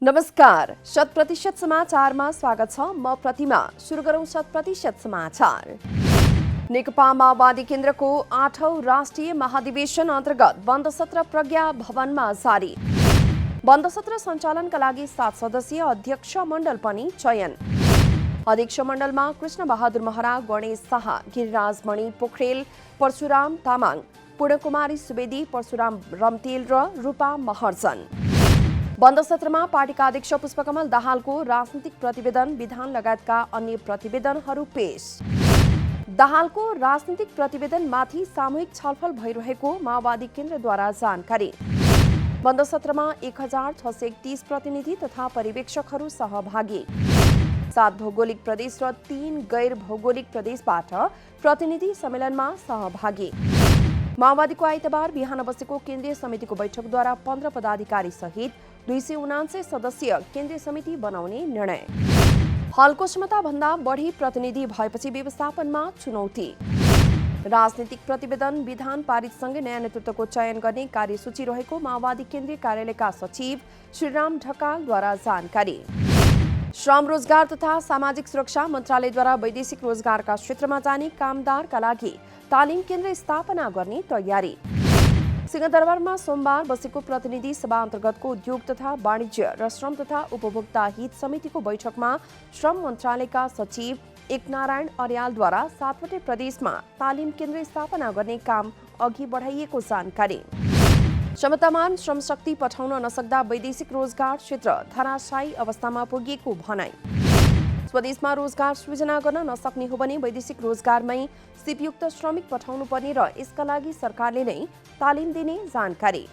नमस्कार, 100% समाचारमा स्वागत छ। म प्रतिमा। सुरु गरौं 100% समाचार। नेकपा माओवादी केन्द्रको 8औं राष्ट्रिय महाधिवेशन अन्तर्गत बन्द सत्र प्रज्ञा भवनमा जारी। बन्द सत्र सञ्चालनका लागि 7 सदस्यीय अध्यक्ष मण्डल पनि चयन। अध्यक्ष मण्डलमा कृष्ण बहादुर महरा, गणेश शाह, गिरिराज मणि पोखरेल, परशुराम तामाङ, पूर्णकुमारी सुवेदी, परशुराम रम्तेल र रूपा महर्जन। बन्द सत्रमा पार्टीका अध्यक्ष पुष्पकमल दाहालको राजनीतिक प्रतिवेदन, विधान लगायतका अन्य प्रतिवेदनहरू पेश। दाहालको राजनीतिक प्रतिवेदनमाथि सामूहिक छलफल भइरहेको माओवादी केन्द्रद्वारा जानकारी। बन्द सत्रमा 1631 प्रतिनिधि तथा पर्यवेक्षकहरू सहभागी। 7 भौगोलिक प्रदेश र 3 गैर भौगोलिक प्रदेशबाट प्रतिनिधि सम्मेलनमा सहभागी। माओवादीको आइतबार बिहान बसेको केन्द्रीय समितिको बैठकद्वारा 15 पदाधिकारी सहित 279 सदस्यीय केन्द्रीय समिति बनाउने निर्णय। हालको क्षमताभन्दा बढी प्रतिनिधि भएपछि व्यवस्थापनमा चुनौती। राजनीतिक प्रतिवेदन, विधान पारितसँगै नयाँ नेतृत्वको चयन गर्ने कार्यसूची रहेको माओवादी केन्द्रीय कार्यालयका सचिव श्रीराम ढकालद्वारा जानकारी। श्रम, रोजगार तथा सामाजिक सुरक्षा मन्त्रालयद्वारा वैदेशिक रोजगारका क्षेत्रमा जाने कामदारका लागि तालिम केन्द्र स्थापना गर्ने तयारी। सिंहदरबारमा सोमबार बसेको प्रतिनिधि सभा अन्तर्गतको उद्योग तथा वाणिज्य र श्रम तथा उपभोक्ता हित समितिको बैठकमा श्रम मन्त्रालयका सचिव एकनारायण अर्यालद्वारा 7वटै प्रदेशमा तालिम केन्द्र स्थापना गर्ने काम अघि बढाइएको जानकारी। क्षमतामान श्रमशक्ति पठाउन नसक्दा वैदेशिक रोजगार क्षेत्र धराशायी अवस्थामा पुगेको भनाई। स्वदेशमा रोजगार सृजना गर्न नसक्ने हो भने वैदेशिक रोजगारमै सिपयुक्त श्रमिक पठाउनु पर्ने र यसका लागि सरकारले नै तालिम दिने जानकारी।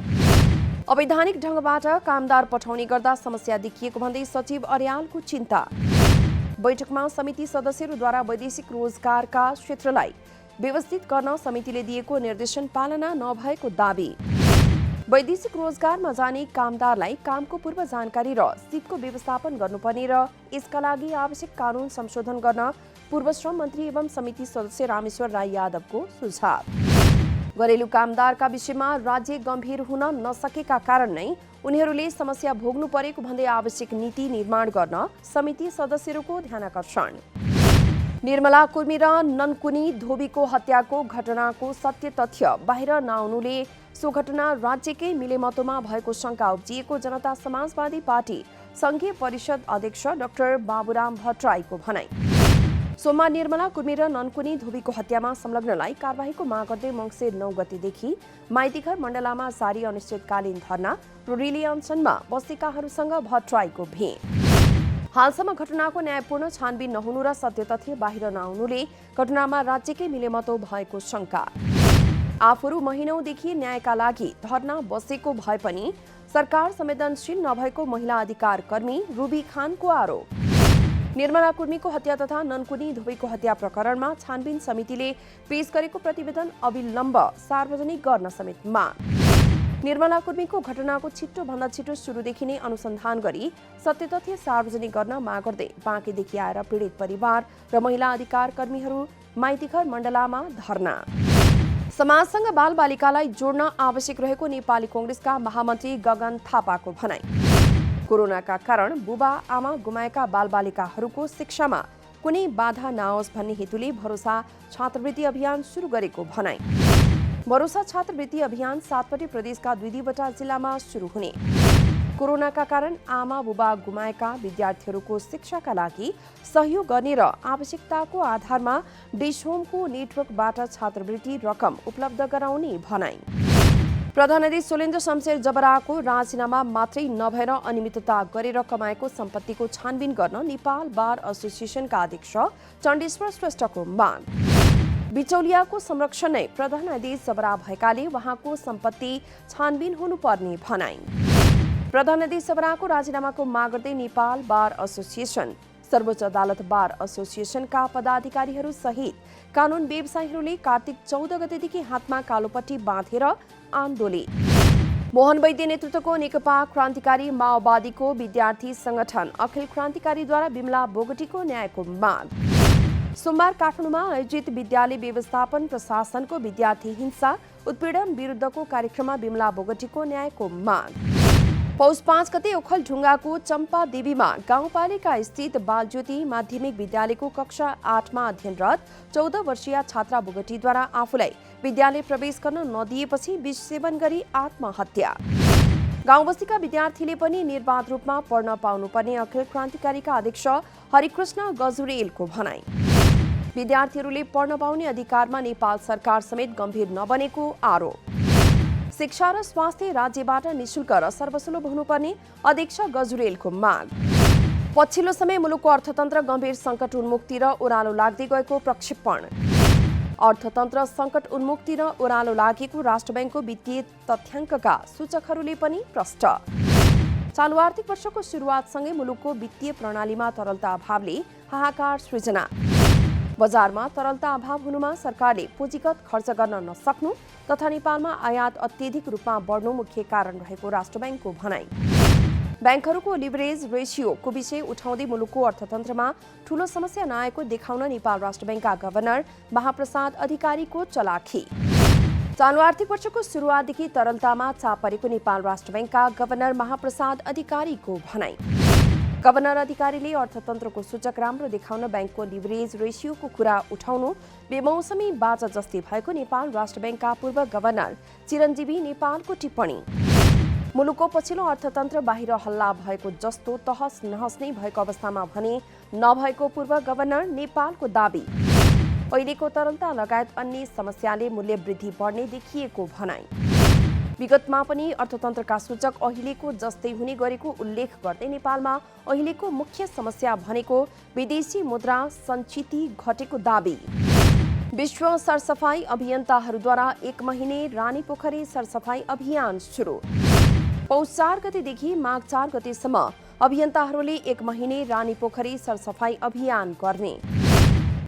अवैधानिक ढङ्गबाट कामदार पठाउने गर्दा समस्या देखिएको भन्दै सचिव अर्यालको चिन्ता। बैठकमा समिति सदस्यहरूद्वारा वैदेशिक रोजगारका क्षेत्रलाई व्यवस्थित गर्न समितिले दिएको निर्देशन पालना नभएको दावी। वैदेशिक रोजगारमा जाने कामदारलाई कामको पूर्व जानकारी र सिपको व्यवस्थापन गर्नुपर्ने र यसका लागि आवश्यक कानून संशोधन गर्न पूर्व श्रम मन्त्री एवं समिति सदस्य रामेश्वर राई यादवको सुझाव। घरेलु कामदारका विषयमा राज्य गम्भीर हुन नसकेका कारण नै उनीहरूले समस्या भोग्नु परेको भन्दै आवश्यक नीति निर्माण गर्न समिति सदस्यहरूको ध्यानाकर्षण। निर्मला कुर्मी र ननकुनी धोबीको हत्याको घटनाको सत्य तथ्य बाहिर नआउनुले सो घटना राज्यकै मिलेमतोमा भएको शङ्का उब्जिएको जनता समाजवादी पार्टी संघीय परिषद अध्यक्ष डाक्टर बाबुराम भट्टराईको भनाई। सोमबार निर्मला कुर्मी र ननकुनी धोबीको हत्यामा संलग्नलाई कारबाहीको माग गर्दै मङ्सिर 9 गतेदेखि माइतीघर मण्डलामा जारी अनिश्चितकालीन धरना र रिले अनसनमा बसेकाहरूसँग भट्टराईको भेट। हालसम्म घटनाको न्यायपूर्ण छानबिन नहुनु र सत्य तथ्य बाहिर नआउनुले घटनामा राज्यकै मिलेमतो भएको शङ्का। आफूहरू महिनौदेखि न्यायका लागि धरना बसेको भए पनि सरकार संवेदनशील नभएको महिला अधिकार कर्मी रुबी खानको आरोप। निर्मला कुर्मीको हत्या तथा ननकुनी धोबीको हत्या प्रकरणमा छानबिन समितिले पेश गरेको प्रतिवेदन अविलम्ब सार्वजनिक गर्न समेत माग। निर्मला कुर्मीको घटनाको छिटोभन्दा छिटो सुरुदेखि नै अनुसन्धान गरी सत्य तथ्य सार्वजनिक गर्न माग गर्दै बाँकेदेखि आएर पीडित परिवार र महिला अधिकार कर्मीहरू माइतीघर मण्डलामा धरना। समाजसँग बालबालिकालाई जोड्न आवश्यक रहेको नेपाली कांग्रेसका महामन्त्री गगन थापाको भनाई। कोरोनाका कारण बुबा आमा गुमाएका बालबालिकाहरूको शिक्षामा कुनै बाधा नआओस् भन्ने हेतुले भरोसा छात्रवृत्ति अभियान सुरु गरेको भनाई। भरोसा छात्रवृत्ति अभियान 7वटै प्रदेशका 2-2वटा जिल्लामा सुरु हुने। कोरोनाका कारण आमा बुबा गुमाएका विद्यार्थीहरूको शिक्षाका लागि सहयोग गर्ने र आवश्यकताको आधारमा डिश होमको नेटवर्कबाट छात्रवृत्ति रकम उपलब्ध गराउने भनाई। प्रधान न्यायाधीश सोलेन्द्र शमशेर जबराको राजीनामा मात्रै नभएर अनियमितता गरेर कमाएको सम्पत्तिको छानबिन गर्न नेपाल बार एसोसिएसनका अध्यक्ष चण्डेश्वर श्रेष्ठको माग। बिचौलियाको संरक्षण नै प्रधान न्यायाधीश जबरा भएकाले उहाँको सम्पत्ति छानबिन हुनुपर्ने भनाई। प्रधान न्यायाधीश जबराको राजीनामाको माग गर्दै नेपाल बार एसोसिएसन, सर्वोच्च अदालत बार एसोसिएसनका पदाधिकारीहरू सहित कानून व्यवसायीहरूले कार्तिक 14 गतेदेखि हातमा कालोपट्टी बाँधेर आन्दोलन। मोहन वैद्य नेतृत्वको नेकपा क्रान्तिकारी माओवादीको विद्यार्थी संगठन अखिल क्रान्तिकारीद्वारा बिमला बोगटीको न्यायको माग। सोमबार काठमाडौँमा आयोजित विद्यालय व्यवस्थापन प्रशासनको विद्यार्थी हिंसा उत्पीडन विरुद्धको कार्यक्रममा बिमला बोगटीको न्यायको माग। पौष 5 गते ओखलढुङ्गाको चम्पा देवीमा गाउँपालिका स्थित बालज्योति माध्यमिक विद्यालयको कक्षा 8 मा अध्ययनरत 14 वर्षीय छात्रा बुगटीद्वारा आफूलाई विद्यालय प्रवेश गर्न नदिएपछि विष सेवन गरी आत्महत्या। गाउँ बस्तीका विद्यार्थीले पनि निर्बाध रूपमा पढ्न पाउनुपर्ने अखिल क्रान्तिकारीका अध्यक्ष हरिकृष्ण गजुरेलको भनाई। विद्यार्थीहरूले पढ्न पाउने अधिकारमा नेपाल सरकार समेत गम्भीर नबनेको आरोप। शिक्षा र स्वास्थ्य राज्यबाट निशुल्क र सर्वसुलभ हुनुपर्ने अध्यक्ष गजुरेलको माग। पछिल्लो समय मुलुकको अर्थतन्त्र गम्भीर सङ्कट उन्मुक्ति र ओह्रालो लाग्दै गएको प्रक्षेपण। अर्थतन्त्र सङ्कट उन्मुक्ति र ओह्रालो लागेको राष्ट्र ब्याङ्कको वित्तीय तथ्याङ्कका सूचकहरूले पनि प्रष्ट। चालु आर्थिक वर्षको सुरुवातसँगै मुलुकको वित्तीय प्रणालीमा तरलता अभावले हाहाकार सृजना। बजारमा तरलता अभाव हुनुमा सरकारले पुँजीगत खर्च गर्न नसक्नु तथा नेपालमा आयात अत्यधिक रूपमा बढ्नु मुख्य कारण रहेको राष्ट्र ब्याङ्कको भनाई। ब्याङ्कहरूको लिभरेज रेसियोको विषय उठाउँदै मुलुकको अर्थतन्त्रमा ठूलो समस्या नआएको देखाउन नेपाल राष्ट्र ब्याङ्कका गभर्नर महाप्रसाद अधिकारीको चलाखी। चालु आर्थिक वर्षको सुरुवातदेखि तरलतामा चाप परेको नेपाल राष्ट्र ब्याङ्कका गभर्नर महाप्रसाद अधिकारीको भनाई। गभर्नर अधिकारीले अर्थतन्त्रको सूचक राम्रो देखाउन ब्याङ्कको लिभरेज रेसियोको कुरा उठाउनु बेमौसमी बाजा जस्तै भएको नेपाल राष्ट्र ब्याङ्कका पूर्व गभर्नर चिरञ्जीवी नेपालको टिप्पणी। मुलुकको पछिल्लो अर्थतन्त्र बाहिर हल्ला भएको जस्तो तहस नहस नै भएको अवस्थामा भने नभएको पूर्व गभर्नर नेपालको दाबी। अहिलेको तरलता लगायत अन्य समस्याले मूल्य वृद्धि बढ्ने देखिएको भनाई। विगतमा पनि अर्थतन्त्रका सूचक अहिलेको जस्तै हुने गरेको उल्लेख गर्दै नेपालमा अहिलेको मुख्य समस्या भनेको विदेशी मुद्रा सञ्चिति घटेको दाबी। विश्व सरसफाई अभियन्ताहरूद्वारा 1 महिने रानीपोखरी सरसफाई अभियान सुरु। पौष 4 गतेदेखि माघ 4 गतेसम्म अभियन्ताहरूले 1 महिने रानीपोखरी सरसफाई अभियान गर्ने।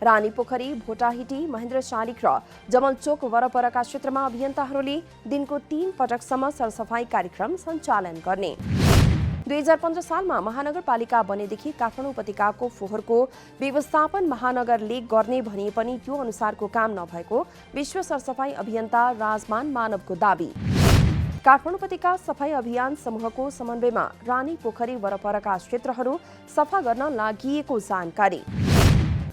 रानीपोखरी, भोटाहिटी, महेन्द्र शालिक र जमलचोक वरपरका क्षेत्रमा अभियन्ताहरूले दिनको 3 पटकसम्म सरसफाई कार्यक्रम सञ्चालन गर्ने। 2015 सालमा महानगरपालिका बनेदेखि काठमाडौँ उपत्यकाको फोहोरको व्यवस्थापन महानगरले गर्ने भनिए पनि त्यो अनुसारको काम नभएको विश्व सरसफाई अभियन्ता राजमान मानवको दाबी। काठमाडौँ उपत्यका सफाई अभियान समूहको समन्वयमा रानीपोखरी वरपरका क्षेत्रहरू सफा गर्न लागिएको जानकारी।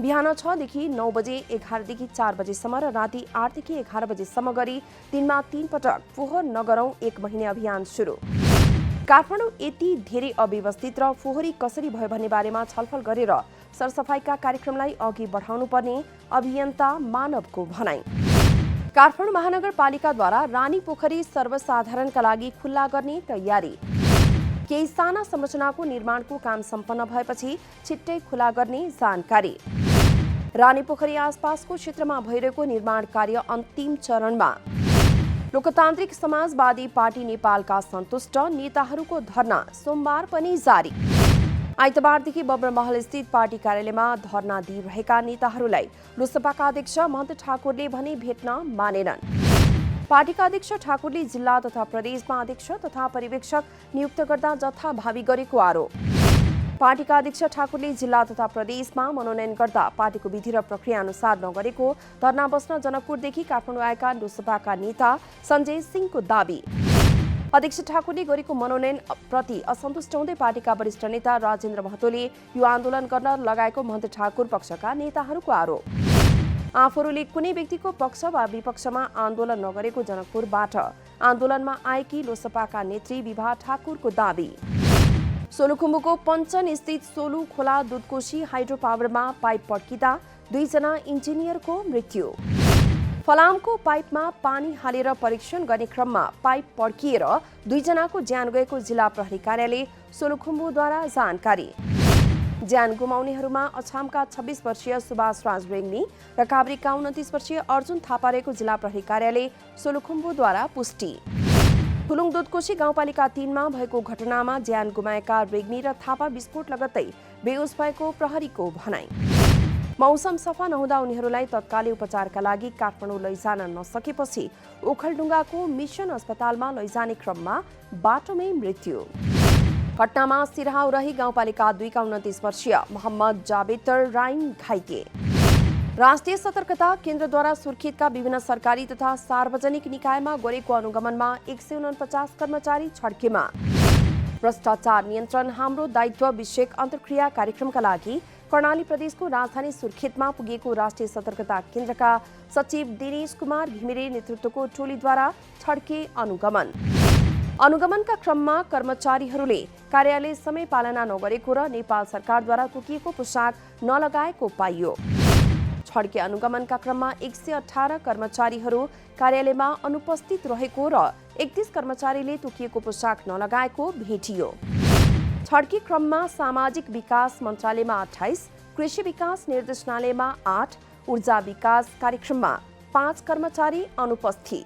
बिहान 6 देखि 9 बजे, 11 देखि 4 बजेसम्म र राति 8 देखि 11 बजेसम्म गरी दिनमा 3 पटक फोहोर नगरौं 1 महिने अभियान सुरु। काठमाडौँ यति धेरै अव्यवस्थित र फोहोरी कसरी भयो भन्ने बारेमा छलफल गरेर सरसफाईका कार्यक्रमलाई अघि बढाउनु पर्ने अभियन्ता मानवको भनाई। काठमाडौँ महानगरपालिकाद्वारा रानीपोखरी सर्वसाधारणका लागि खुल्ला गर्ने तयारी। केही साना संरचनाको निर्माणको काम सम्पन्न भएपछि छिट्टै खुला गर्ने जानकारी। रानीपोखरी आसपासको क्षेत्रमा भइरहेको निर्माण कार्य अन्तिम चरणमा। लोकतान्त्रिक समाजवादी पार्टी नेपालका सन्तुष्ट नेताहरूको धरना सोमबार पनि जारी। आइतबारदेखि बब्रमहल स्थित पार्टी कार्यालयमा धरना दिइरहेका नेताहरूलाई लोसपाका अध्यक्ष महन्त ठाकुरले भने भेट्न मानेनन्। पार्टीका अध्यक्ष ठाकुरले जिल्ला तथा प्रदेशमा अध्यक्ष तथा पर्यवेक्षक नियुक्त गर्दा जथाभावी गरेको आरोप। पार्टीका अध्यक्ष ठाकुरले जिल्ला तथा प्रदेशमा मनोनयन गर्दा पार्टीको विधि र प्रक्रिया अनुसार नगरेको धरना बस्न जनकपुरदेखि काठमाडौँ आएका लोसपाका नेता सञ्जय सिंहको दाबी। अध्यक्ष ठाकुरले गरेको मनोनयन प्रति असन्तुष्ट हुँदै पार्टीका वरिष्ठ नेता राजेन्द्र महतोले यो आन्दोलन गर्न लगाएको महन्त ठाकुर पक्षका नेताहरूको आरोप। आफूहरूले कुनै व्यक्तिको पक्ष वा विपक्षमा आन्दोलन नगरेको जनकपुरबाट आन्दोलनमा आएकी लोसपाका नेत्री विभा ठाकुरको दाबी। सोलुखुम्बुको पञ्चन स्थित सोलु खोला दुधकोशी हाइड्रो पावरमा पाइप पड्किँदा 2 जना इन्जिनियरको मृत्यु। फलामको पाइपमा पानी हालेर परीक्षण गर्ने क्रममा पाइप पड्किएर 2 जनाको ज्यान गएको जिल्ला प्रहरी कार्यालय सोलुखुम्बुद्वारा जानकारी। ज्यान गुमाउनेहरूमा अछामका 26 वर्षीय सुभाष राज रेग्मी र काभ्रेका 29 वर्षीय अर्जुन थापा रहेको जिल्ला प्रहरी कार्यालय सोलुखुम्बुद्वारा पुष्टि। फुलुङ दुधकोशी गाउँपालिका 3 मा भएको घटनामा ज्यान गुमाएका रेग्मी र थापा विस्फोट लगत्तै बेहोस भएको प्रहरीको भनाई। मौसम सफा नहुँदा उनीहरूलाई तत्कालै उपचारका लागि काठमाडौँ लैजान नसकेपछि ओखलढुङ्गाको मिसन अस्पतालमा लैजाने क्रममा बाटोमै मृत्यु। घटनामा सिराहाउरही गाउँपालिका 2 का 29 वर्षीय मोहम्मद जावेतर राइन घाइते। राष्ट्रिय सतर्कता केन्द्रद्वारा सुर्खेतका विभिन्न सरकारी तथा सार्वजनिक निकायमा गरेको अनुगमनमा 149 कर्मचारी छड्केमा। भ्रष्टाचार नियन्त्रण हाम्रो दायित्व विषयक अन्तर्क्रिया कार्यक्रमका लागि कर्णाली प्रदेशको राजधानी सुर्खेतमा पुगेको राष्ट्रिय सतर्कता केन्द्रका सचिव दिनेश कुमार घिमिरे नेतृत्वको टोलीद्वारा छड्के अनुगमन। अनुगमनका क्रममा कर्मचारीहरूले कार्यालय समय पालना नगरेको र नेपाल सरकारद्वारा तोकिएको पोसाक नलगाएको पाइयो। छड्के अनुगमनका क्रममा 118 कर्मचारीहरू कार्यालयमा अनुपस्थित रहेको र 31 कर्मचारीले तोकिएको पोसाक नलगाएको भेटियो। छड्के क्रममा सामाजिक विकास मन्त्रालयमा 28, कृषि विकास निर्देशनालयमा 8, ऊर्जा विकास कार्यक्रममा 5 कर्मचारी अनुपस्थित।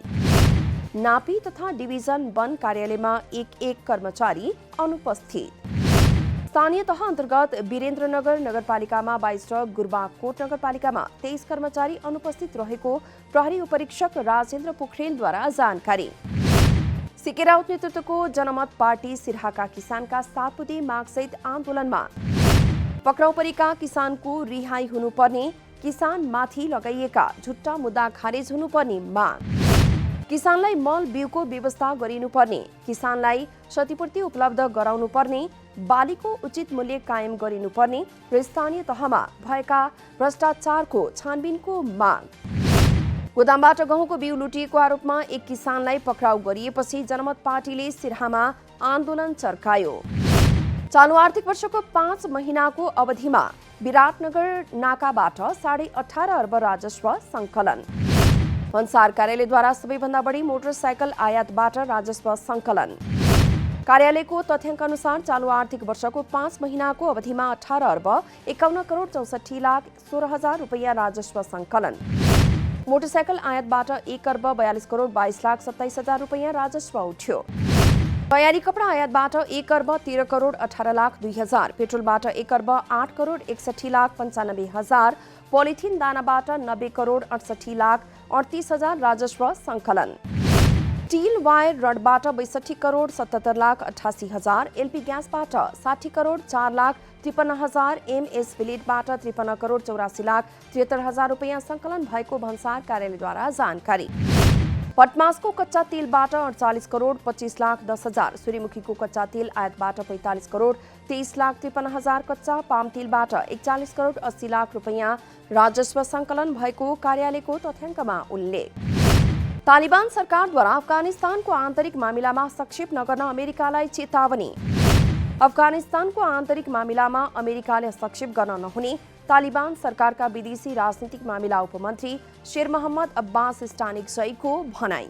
नापी तथा डिभिजन वन कार्यालयमा 1 कर्मचारी अनुपस्थित। स्थानीय तह अन्तर्गत वीरेन्द्रनगर नगरपालिकामा 22 र गुरबाकोट नगरपालिकामा 23 कर्मचारी अनुपस्थित रहेको प्रहरी उपरीक्षक राजेन्द्र पोखरेलद्वारा जानकारी। सीके राउत नेतृत्वको जनमत पार्टी सिराहाका किसानका 7 बुँदे मागसहित आन्दोलनमा पक्राउ परेका किसानको रिहाई हुनुपर्ने, किसानमाथि लगाइएका झुट्टा मुद्दा खारेज हुनुपर्ने माग। किसानलाई मल बिउको व्यवस्था गरिनुपर्ने, किसानलाई क्षतिपूर्ति उपलब्ध गराउनुपर्ने, बालीको उचित मूल्य कायम गरिनुपर्ने र स्थानीय तहमा भएका भ्रष्टाचारको छानबिनको माग। गोदामबाट गहुँको बिउ लुटिएको आरोपमा एक किसानलाई पक्राउ गरिएपछि जनमत पार्टीले सिराहामा आन्दोलन चर्कायो। चालु आर्थिक वर्षको 5 महिनाको अवधिमा विराटनगर नाकाबाट 18.5 अर्ब राजस्व सङ्कलन। भन्सार कार्यालयद्वारा सबैभन्दा बढी मोटरसाइकल आयातबाट राजस्व सङ्कलन। कार्यालयको तथ्याङ्क अनुसार चालु आर्थिक वर्षको 5 महिनाको अवधिमा 18 अर्ब 51 करोड 64 लाख 16 हजार रुपैयाँ राजस्व सङ्कलन। मोटरसाइकल आयातबाट 1 अर्ब 42 करोड 22 लाख 27 हजार रुपैयाँ राजस्व उठ्यो। तयारी कपडा आयातबाट 1 अर्ब 13 करोड 18 लाख 2 हजार, पेट्रोलबाट 1 अर्ब 8 करोड 61 लाख 95 हजार, पोलिथिन दानाबाट 90 करोड 68 लाख 38 हजार राजस्व सङ्कलन। स्टिल वायर रडबाट 62 करोड 77 लाख 88 हजार, एलपी ग्यासबाट 60 करोड 4 लाख 53 हजार, एमएस बिलेटबाट 53 करोड 84 लाख 73 हजार रुपैयाँ सङ्कलन भएको भन्सार कार्यालयद्वारा जानकारी। भटमासको कच्चा तेलबाट 48 करोड 25 लाख 10 हजार, सूर्यमुखीको कच्चा तेल आयातबाट 45 करोड 23 लाख 53 हजार, कच्चा पाम तेलबाट 41 करोड 80 लाख रुपैयाँ राजस्व सङ्कलन भएको कार्यालयको तथ्याङ्कमा उल्लेख। तालिबान सरकारद्वारा अफगानिस्तानको आन्तरिक मामिलामा हस्तक्षेप नगर्न अमेरिकालाई चेतावनी। अफगानिस्तानको आन्तरिक मामिलामा अमेरिकाले हस्तक्षेप गर्न नहुने तालिबान सरकारका विदेशी राजनीतिक मामिला उपमन्त्री शेर मोहम्मद अब्बास स्टानिकजईको भनाई।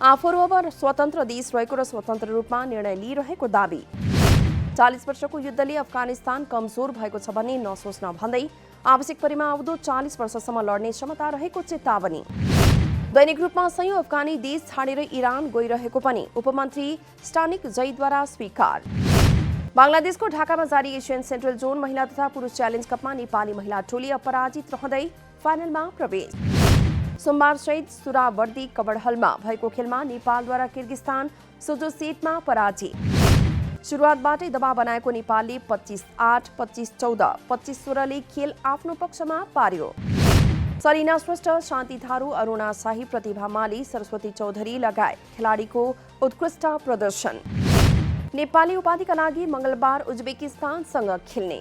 आफूहरू अब स्वतन्त्र देश रहेको र स्वतन्त्र रूपमा निर्णय लिइरहेको दावी। 40 वर्षको युद्धले अफगानिस्तान कमजोर भएको छ भन्ने नसोच्न भन्दै आवश्यक परेमा आउँदो 40 वर्षसम्म लड्ने क्षमता रहेको चेतावनी। दैनिक रूपमा सयौं अफगानी देश छाडेर इरान गइरहेको पनि उपमन्त्री स्टानिकजईद्वारा स्वीकार। बङ्गलादेशको ढाकामा जारी एसियन सेन्ट्रल जोन महिला तथा पुरुष च्यालेन्ज कपमा नेपाली महिला टोली अपराजित रहँदै फाइनलमा प्रवेश। सोमबार सहित सुरावर्दी कबडहलमा भएको खेलमा नेपालद्वारा किर्गिस्तान सोझो सेटमा पराजित। सुरुवातबाटै दबाव बनाएको नेपालले 25-8, 25-14, 25-16ले खेल आफ्नो पक्षमा पार्यो। सरिना श्रेष्ठ, शान्ति थारू, अरुणा शाही, प्रतिभा माली, सरस्वती चौधरी लगायत खेलाडीको उत्कृष्ट प्रदर्शन। नेपाली उपाधिका लागि मंगलबार उज्बेकिस्तानसँग खेल्ने।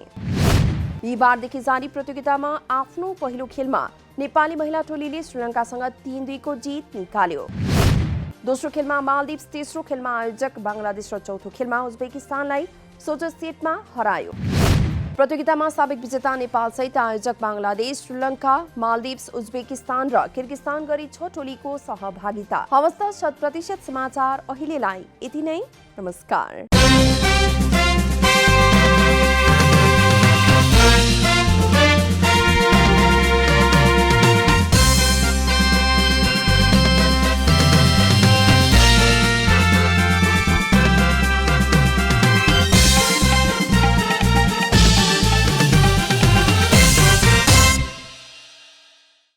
बिहिबारदेखि जारी प्रतियोगितामा आफ्नो पहिलो खेलमा नेपाली महिला टोलीले श्रीलङ्कासँग 3-2 को जित निकाल्यो। दोस्रो खेलमा मालदिप्स, तेस्रो खेलमा आयोजक बङ्गलादेश र चौथो खेलमा उज्बेकिस्तानलाई सोझो सेटमा हरायो। प्रतियोगितामा साबिक विजेता नेपाल सहित आयोजक बङ्गलादेश, श्रीलङ्का, मालदिप्स, उज्बेकिस्तान र किर्गिस्तान गरी 6 टोलीको सहभागिता। हवस् त 100% समाचार अहिलेलाई यति नै। नमस्कार।